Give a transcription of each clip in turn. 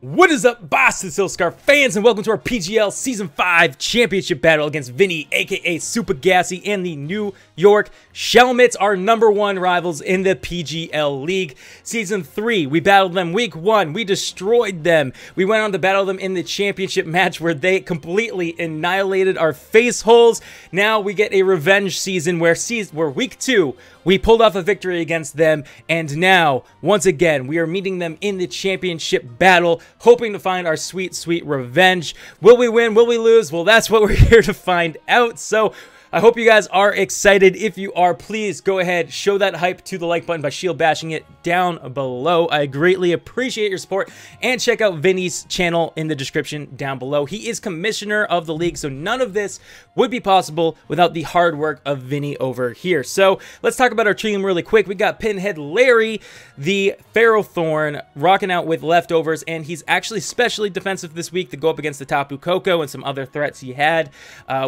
What is up, Boston Silk Scarf fans, and welcome to our PGL Season 5 Championship battle against Vinny, aka SupahGassy, and the New York Shelmets, our #1 rivals in the PGL League. Season 3, we battled them Week 1, we destroyed them. We went on to battle them in the championship match where they completely annihilated our face holes. Now we get a revenge season where Week 2, we pulled off a victory against them, and now, once again, we are meeting them in the championship battle, hoping to find our sweet, sweet revenge. Will we win? Will we lose? Well, that's what we're here to find out. So I hope you guys are excited. If you are, please go ahead, show that hype to the like button by shield bashing it down below. I greatly appreciate your support, and check out Vinny's channel in the description down below. He is commissioner of the league, so none of this would be possible without the hard work of Vinny over here. So let's talk about our team really quick. We got Pinhead Larry, the Pharaoh Thorn, rocking out with leftovers, and he's actually specially defensive this week to go up against the Tapu Koko and some other threats he had.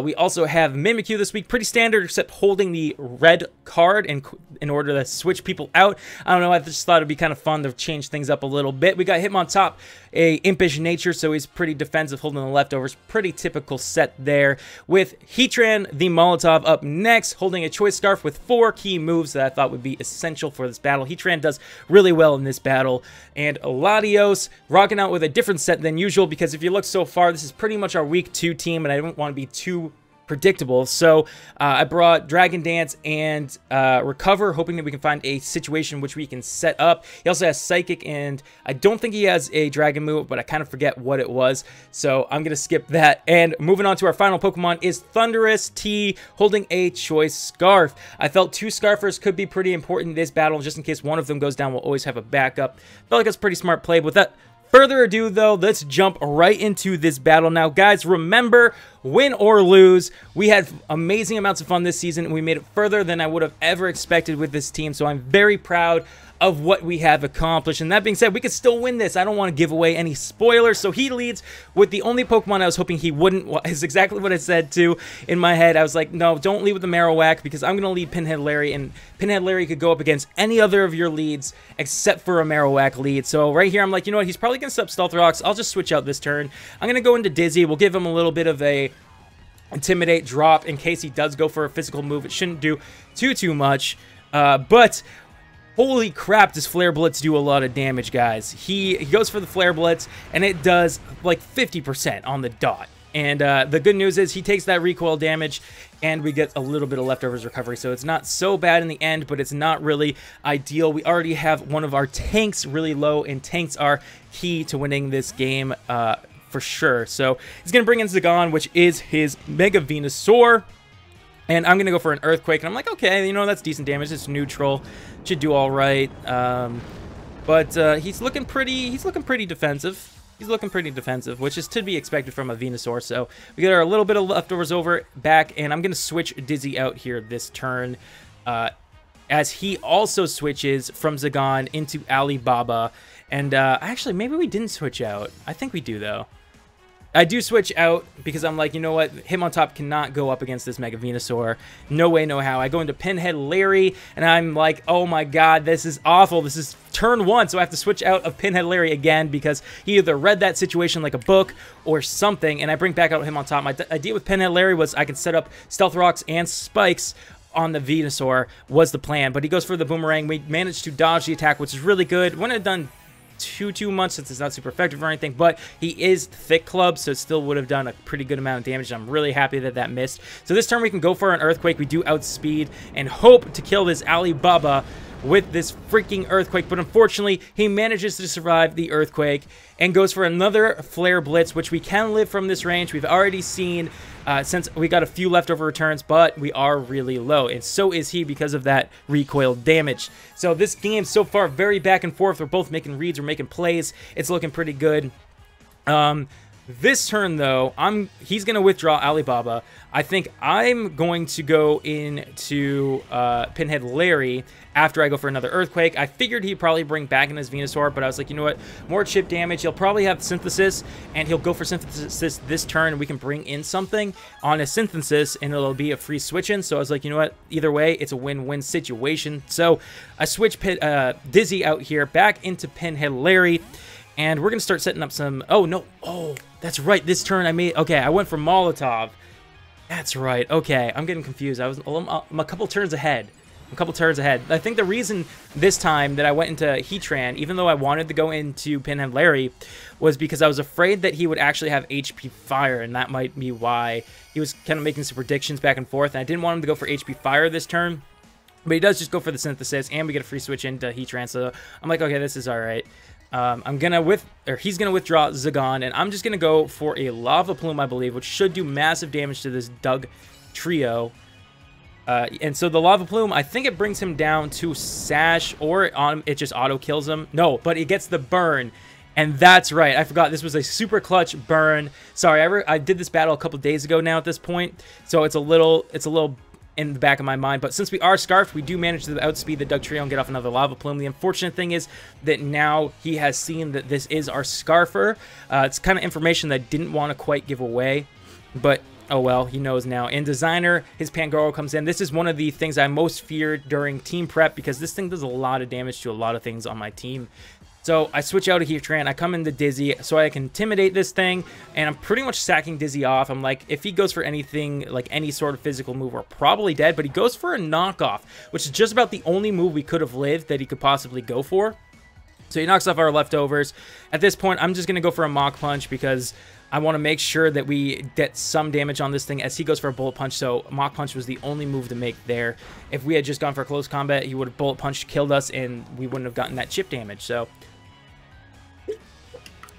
We also have Mimikyu this week. Pretty standard, except holding the red card in order to switch people out. I don't know, I just thought it'd be kind of fun to change things up a little bit. We got him on top, a impish nature, so he's pretty defensive, holding the leftovers. Pretty typical set there. With Heatran, the Molotov, up next, holding a choice scarf with 4 key moves that I thought would be essential for this battle. Heatran does really well in this battle. And Latios, rocking out with a different set than usual, because if you look so far, this is pretty much our Week 2 team, and I don't want to be too predictable. So I brought Dragon Dance and Recover, hoping that we can find a situation which we can set up. He also has Psychic, and I don't think he has a Dragon move, but I kind of forget what it was, so I'm gonna skip that. And moving on to our final Pokemon is Thundurus T, holding a choice scarf. I felt 2 Scarfers could be pretty important in this battle, just in case one of them goes down. We'll always have a backup. Felt like that's pretty smart play. With that further ado, though, let's jump right into this battle. Now, guys, remember, win or lose, we had amazing amounts of fun this season, and we made it further than I would have ever expected with this team, so I'm very proud of what we have accomplished. And that being said, we could still win this. I don't want to give away any spoilers. So he leads with the only Pokemon I was hoping he wouldn't, is exactly what I said too in my head. I was like, no, don't lead with the Marowak, because I'm going to lead Pinhead Larry, and Pinhead Larry could go up against any other of your leads except for a Marowak lead. So right here, I'm like, you know what, he's probably going to set up Stealth Rocks. I'll just switch out this turn. I'm going to go into Dizzy. We'll give him a little bit of a Intimidate drop in case he does go for a physical move. It shouldn't do too much, but holy crap, does Flare Blitz do a lot of damage, guys. He goes for the Flare Blitz, and it does like 50% on the dot. And the good news is he takes that recoil damage, and we get a little bit of leftovers recovery. So it's not so bad in the end, but it's not really ideal. We already have one of our tanks really low, and tanks are key to winning this game for sure. So he's going to bring in Zagon, which is his Mega Venusaur. And I'm going to go for an Earthquake. And I'm like, okay, you know, that's decent damage. It's neutral. Should do all right. But he's looking pretty defensive. He's looking pretty defensive, which is to be expected from a Venusaur. So we got our little bit of leftovers back. And I'm going to switch Dizzy out here this turn. As he also switches from Zagon into Alibaba. And actually, maybe we didn't switch out. I think we do, though. I do switch out because I'm like, you know what? Him on top cannot go up against this Mega Venusaur. No way, no how. I go into Pinhead Larry, and I'm like, oh my god, this is awful. This is turn 1, so I have to switch out of Pinhead Larry again because he either read that situation like a book or something, and I bring back out him on top. My idea with Pinhead Larry was I could set up Stealth Rocks and Spikes on the Venusaur was the plan, but he goes for the Boomerang. We managed to dodge the attack, which is really good. Wouldn't have done too much since it's not super effective or anything, but he is Thick Club, so it still would have done a pretty good amount of damage. I'm really happy that that missed. So this turn we can go for an Earthquake. We do outspeed and hope to kill this Alibaba with this freaking Earthquake, but unfortunately he manages to survive the Earthquake and goes for another Flare Blitz, which we can live from this range. We've already seen since we got a few leftover returns, but we are really low, and so is he because of that recoil damage. So this game so far, very back and forth. We're both making reads, we're making plays. It's looking pretty good. This turn, though, he's going to withdraw Alibaba. I think I'm going to go into Pinhead Larry after I go for another Earthquake. I figured he'd probably bring back in his Venusaur, but I was like, you know what? More chip damage. He'll probably have Synthesis, and he'll go for Synthesis this turn, and we can bring in something on a Synthesis, and it'll be a free switch-in. So I was like, you know what? Either way, it's a win-win situation. So I switch Dizzy out here back into Pinhead Larry. And we're going to start setting up some... Oh, no. Oh, that's right. This turn I made... Okay, I went for Molotov. That's right. Okay, I'm getting confused. I'm a couple turns ahead. I think the reason this time that I went into Heatran, even though I wanted to go into Pinhead Larry, was because I was afraid that he would actually have HP Fire, and that might be why he was kind of making some predictions back and forth, and I didn't want him to go for HP Fire this turn, but he does just go for the Synthesis, and we get a free switch into Heatran, so I'm like, okay, this is alright. He's gonna withdraw Zagon, and I'm just gonna go for a Lava Plume, I believe, which should do massive damage to this Doug trio. And so the Lava Plume, I think it brings him down to Sash, or it just auto kills him. No, but it gets the burn, and that's right. I forgot this was a super clutch burn. Sorry, I did this battle a couple days ago now at this point, so it's a little in the back of my mind. But since we are Scarfed, we do manage to outspeed the Doug trio and get off another Lava Plume. The unfortunate thing is that now he has seen that this is our Scarfer. It's kind of information that I didn't want to quite give away, but oh well, he knows now. And Designer, his Pangoro comes in. This is one of the things I most feared during team prep, because this thing does a lot of damage to a lot of things on my team. So I switch out of Heatran, I come into Dizzy, so I can intimidate this thing, and I'm pretty much sacking Dizzy off. I'm like, if he goes for anything, like any sort of physical move, we're probably dead, but he goes for a knockoff, which is just about the only move we could have lived that he could possibly go for. So he knocks off our leftovers. At this point, I'm just going to go for a Mach Punch, because I want to make sure that we get some damage on this thing as he goes for a Bullet Punch. So Mach Punch was the only move to make there. If we had just gone for close combat, he would have Bullet Punched, killed us, and we wouldn't have gotten that chip damage. So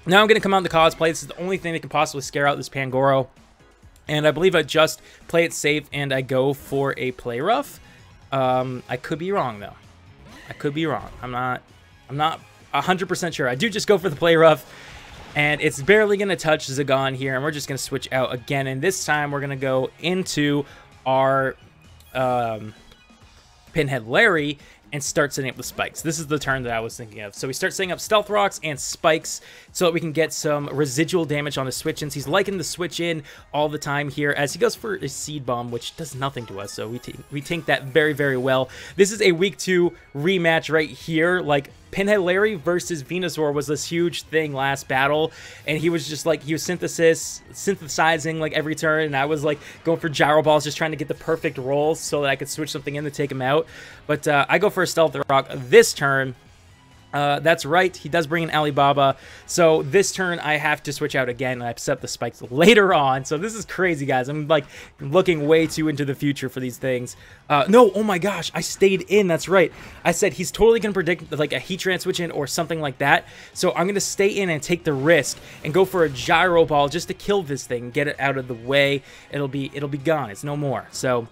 now I'm going to come out in the cosplay. This is the only thing that can possibly scare out this Pangoro. And I believe I just play it safe and I go for a Play Rough. I could be wrong, though. I could be wrong. I'm not 100% sure. I do just go for the Play Rough. And it's barely going to touch Zagon here, and we're just going to switch out again. And this time, we're going to go into our Pinhead Larry and start setting up the spikes. This is the turn that I was thinking of. So we start setting up Stealth Rocks and Spikes so that we can get some residual damage on the switch-ins. He's liking the switch-in all the time here as he goes for a Seed Bomb, which does nothing to us. So we tank that very, very well. This is a Week 2 rematch right here. Like, Pinhead Larry versus Venusaur was this huge thing last battle, and he was just like, he was synthesizing like every turn, and I was like going for Gyro Balls, just trying to get the perfect rolls so that I could switch something in to take him out. But I go for a Stealth Rock this turn. That's right, he does bring in Alibaba, so this turn I have to switch out again, and I set up the spikes later on. So this is crazy, guys. I'm like looking way too into the future for these things. No, oh my gosh, I stayed in. That's right, I said he's totally gonna predict like a Heatran switch in or something like that, so I'm gonna stay in and take the risk and go for a Gyro Ball just to kill this thing, get it out of the way. It'll be gone. It's no more. So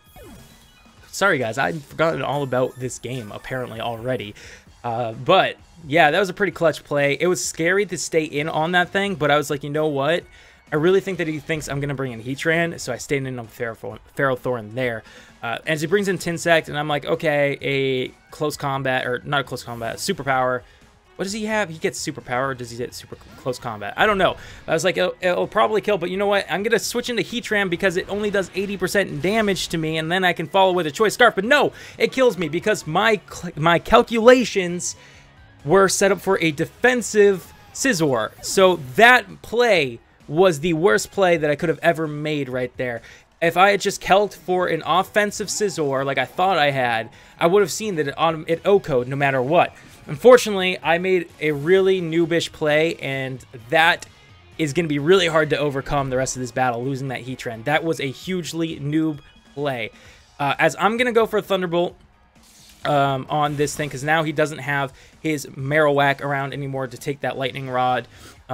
sorry guys, I'd forgotten all about this game apparently already. But yeah, that was a pretty clutch play. It was scary to stay in on that thing, but I was like, you know what? I really think that he thinks I'm going to bring in Heatran, so I stayed in on Ferrothorn there. As he brings in Tinsect, and I'm like, okay, a close combat, or not a close combat, superpower. What does he have? He gets superpower, or does he get super close combat? I don't know. I was like, it'll probably kill, but you know what? I'm going to switch into Heatran because it only does 80% damage to me, and then I can follow with a Choice Scarf. But no, it kills me because my calculations were set up for a defensive Scizor. So that play was the worst play that I could have ever made right there. If I had just calced for an offensive Scizor like I thought I had, I would have seen that it O-code no matter what. Unfortunately, I made a really noobish play, and that is going to be really hard to overcome the rest of this battle, losing that Heatran. That was a hugely noob play. As I'm going to go for a Thunderbolt on this thing, because now he doesn't have his Marowak around anymore to take that Lightning Rod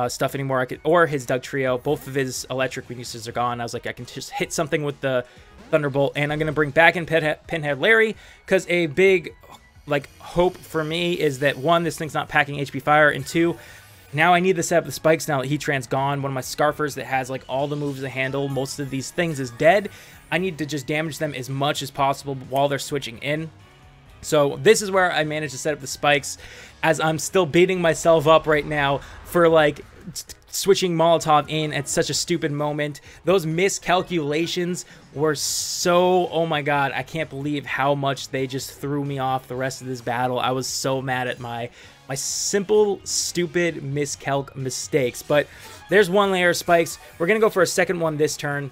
stuff anymore, or his Doug Trio. Both of his electric weaknesses are gone. I was like, I can just hit something with the Thunderbolt, and I'm going to bring back in Pinhead Larry, because a big like hope for me is that, one, this thing's not packing HP Fire, and two, now I need to set up the spikes now that Heatran's gone. One of my Scarfers that has like all the moves to handle most of these things is dead. I need to just damage them as much as possible while they're switching in. So this is where I managed to set up the spikes, as I'm still beating myself up right now for like switching Molotov in at such a stupid moment. Those miscalculations were so, oh my god, I can't believe how much they just threw me off the rest of this battle. I was so mad at My simple, stupid miscalc mistakes. But there's one layer of spikes. We're going to go for a second one this turn.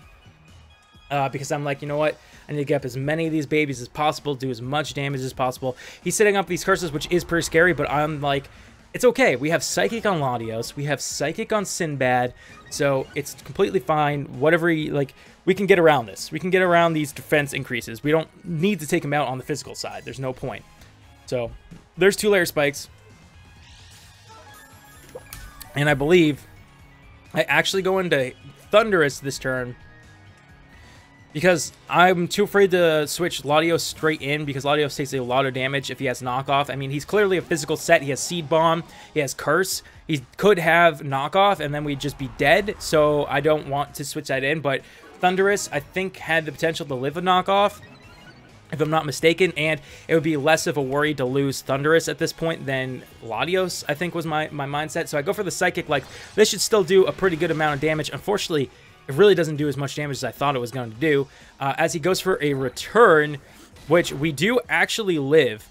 Because I'm like, you know what? I need to get up as many of these babies as possible, do as much damage as possible. He's setting up these curses, which is pretty scary, but I'm like, it's okay. We have Psychic on Latios. We have Psychic on Sinbad. So it's completely fine. Whatever, like, we can get around this. We can get around these defense increases. We don't need to take him out on the physical side. There's no point. So there's 2-layer spikes. And I believe I actually go into Thunderous this turn, because I'm too afraid to switch Latios straight in, because Latios takes a lot of damage if he has knockoff. I mean, he's clearly a physical set. He has Seed Bomb. He has Curse. He could have knockoff, and then we'd just be dead. So I don't want to switch that in. But Thunderous, I think, had the potential to live a knockoff, if I'm not mistaken. And it would be less of a worry to lose Thunderous at this point than Latios, I think, was my mindset. So I go for the Psychic. Like, this should still do a pretty good amount of damage. Unfortunately, it really doesn't do as much damage as I thought it was going to do. As he goes for a return, which we do actually live,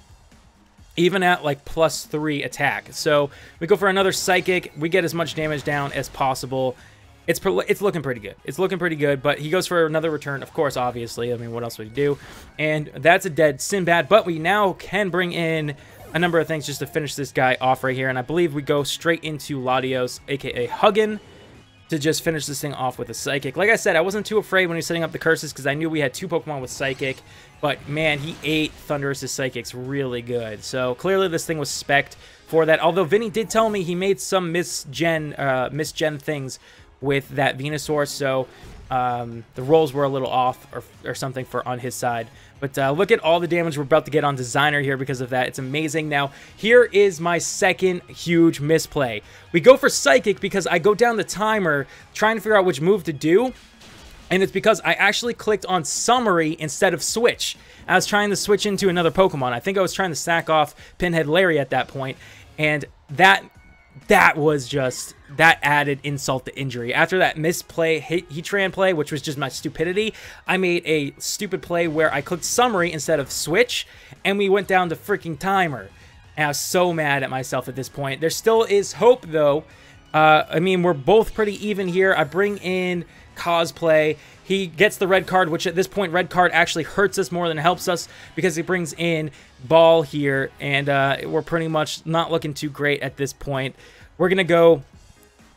even at like +3 attack. So we go for another Psychic. We get as much damage down as possible. It's looking pretty good. It's looking pretty good, but he goes for another return, of course, obviously. I mean, what else would he do? And that's a dead Sinbad, but we now can bring in a number of things just to finish this guy off right here. And I believe we go straight into Latios, aka Huggin, to just finish this thing off with a Psychic. Like I said, I wasn't too afraid when he was setting up the curses, because I knew we had 2 Pokemon with Psychic, but man, he ate Thunderous' Psychics really good. So clearly this thing was spec'd for that, although Vinny did tell me he made some misgen things with that Venusaur, so the rolls were a little off or something on his side. But look at all the damage we're about to get on Designer here because of that. It's amazing. Now, here is my second huge misplay. We go for Psychic because I go down the timer trying to figure out which move to do. And it's because I actually clicked on Summary instead of Switch. I was trying to switch into another Pokemon. I think I was trying to sack off Pinhead Larry at that point. And that was just, that added insult to injury. After that misplay, Heatran play, which was just my stupidity, I made a stupid play where I clicked Summary instead of Switch, and we went down to freaking timer. And I was so mad at myself at this point. There still is hope, though. I mean, we're both pretty even here. I bring in Cosplay. He gets the red card, which at this point, red card actually hurts us more than it helps us, because he brings in Ball here, and we're pretty much not looking too great at this point. We're going to go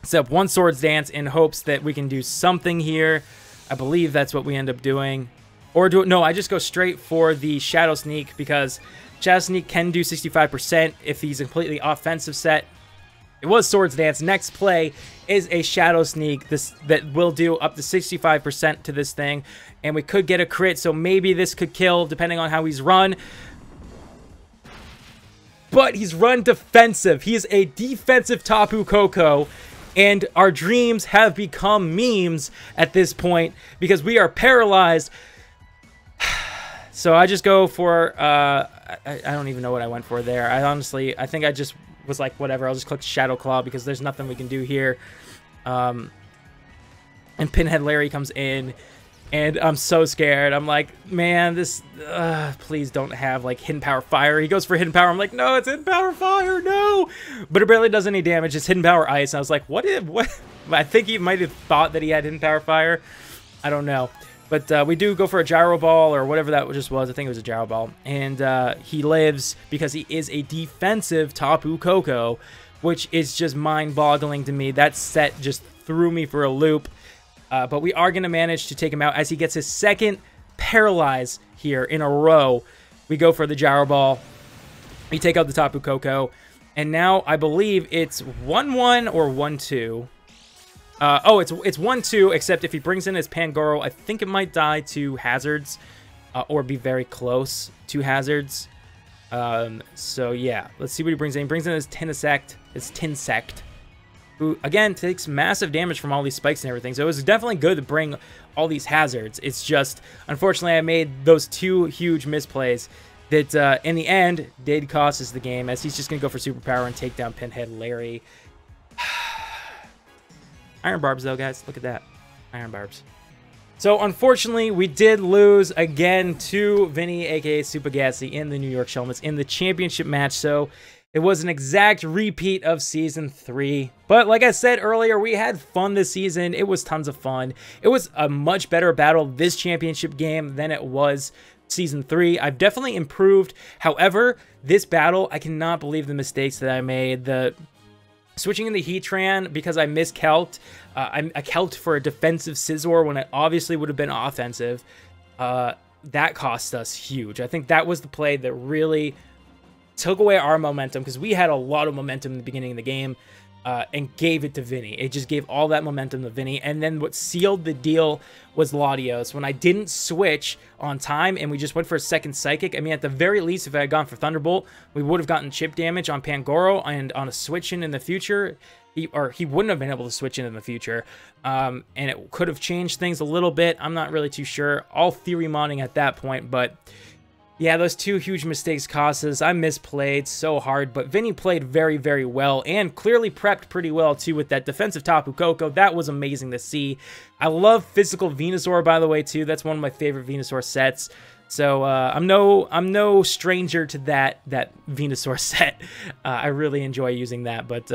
set up 1 Swords Dance in hopes that we can do something here. I believe that's what we end up doing. Or no, I just go straight for the Shadow Sneak, because Shadow Sneak can do 65% if he's a completely offensive set. It was Swords Dance. Next play is a Shadow Sneak that will do up to 65% to this thing. And we could get a crit, so maybe this could kill depending on how he's run. But he's run defensive. He is a defensive Tapu Koko. And our dreams have become memes at this point because we are paralyzed. So I just go for, I don't even know what I went for there. I think I just was like, whatever, I'll just click Shadow Claw because there's nothing we can do here. And Pinhead Larry comes in, and I'm so scared. I'm like, man, this, please don't have, like, Hidden Power Fire. He goes for Hidden Power. I'm like, no, it's Hidden Power Fire, no! But it barely does any damage. It's Hidden Power Ice. And I was like, what? I think he might have thought that he had Hidden Power Fire. I don't know. But we do go for a Gyro Ball, or whatever that just was. I think it was a Gyro Ball. And he lives because he is a defensive Tapu Koko, which is just mind-boggling to me. That set just threw me for a loop. But we are going to manage to take him out as he gets his second Paralyze here in a row. We go for the Gyro Ball. We take out the Tapu Koko. And now I believe it's 1-1 or 1-2. Oh, it's 1-2, except if he brings in his Pangoro, I think it might die to Hazards, or be very close to Hazards. So yeah, let's see what he brings in. He brings in his Tinsect, who, again, takes massive damage from all these spikes and everything. So it was definitely good to bring all these Hazards. It's just, unfortunately, I made those 2 huge misplays that, in the end, did cost us the game, as he's just going to go for Superpower and take down Pinhead Larry. Iron Barbs, though, guys. Look at that. Iron Barbs. So, unfortunately, we did lose again to Vinny, a.k.a. SupahGassy, in the New York Shelmets in the championship match. So, It was an exact repeat of Season 3. But like I said earlier, we had fun this season. It was tons of fun. It was a much better battle this championship game than it was Season 3. I've definitely improved. However, this battle, I cannot believe the mistakes that I made. The switching in the Heatran because I miscalced. I calced for a defensive Scizor when it obviously would have been offensive. That cost us huge. I think that was the play that really took away our momentum, because we had a lot of momentum in the beginning of the game, and gave it to Vinny. It just gave all that momentum to Vinny. And then what sealed the deal was Latios. When I didn't switch on time and we just went for a second Psychic, I mean, at the very least, if I had gone for Thunderbolt, we would have gotten chip damage on Pangoro, and on a switch in the future, he wouldn't have been able to switch in the future. And it could have changed things a little bit. I'm not really too sure. All theory modding at that point, but yeah, those two huge mistakes cost us. I misplayed so hard, but Vinny played very, very well and clearly prepped pretty well too with that defensive Tapu Koko. That was amazing to see. I love physical Venusaur, by the way, too. That's one of my favorite Venusaur sets. So I'm no stranger to that Venusaur set. I really enjoy using that. But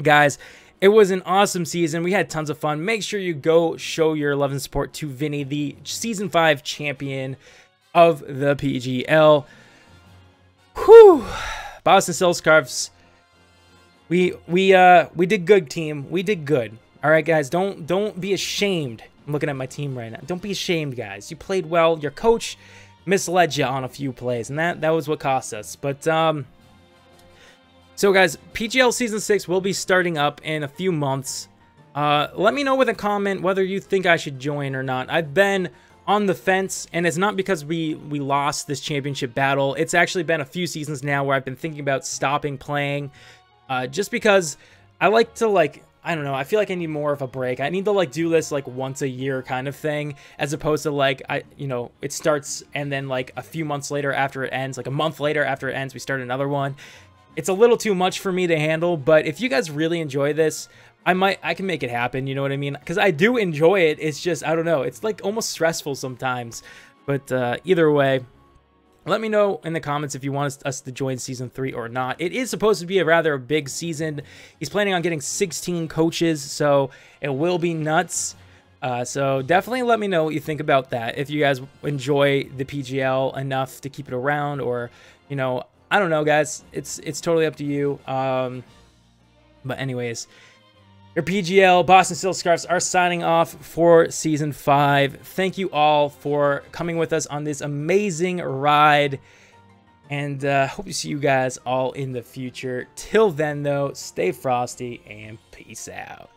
guys, it was an awesome season. We had tons of fun. Make sure you go show your love and support to Vinny, the Season 5 champion of the PGL. Whew. Boston Silk Scarfs. We did good, team. We did good. All right, guys. Don't be ashamed. I'm looking at my team right now. Don't be ashamed, guys. You played well. Your coach misled you on a few plays, and that was what cost us. But so guys, PGL Season 6 will be starting up in a few months. Let me know with a comment whether you think I should join or not. I've been on the fence, and it's not because we lost this championship battle. It's actually been a few seasons now where I've been thinking about stopping playing, just because I like to, like, I don't know, I feel like I need more of a break. I need to, like, do this, like, once a year kind of thing, as opposed to, like, it starts, and then, like, a few months later after it ends, like a month later after it ends, we start another one. It's a little too much for me to handle, but if you guys really enjoy this, I can make it happen, you know what I mean? Because I do enjoy it. It's just, I don't know, it's like almost stressful sometimes. But either way, let me know in the comments if you want us to join Season 3 or not. It is supposed to be a rather big season. He's planning on getting 16 coaches, so it will be nuts. So definitely let me know what you think about that. If you guys enjoy the PGL enough to keep it around, or, you know, I don't know, guys. It's totally up to you. But anyways, your PGL Boston Silk Scarfs are signing off for Season 5. Thank you all for coming with us on this amazing ride. And hope to see you guys all in the future. Till then, though, stay frosty and peace out.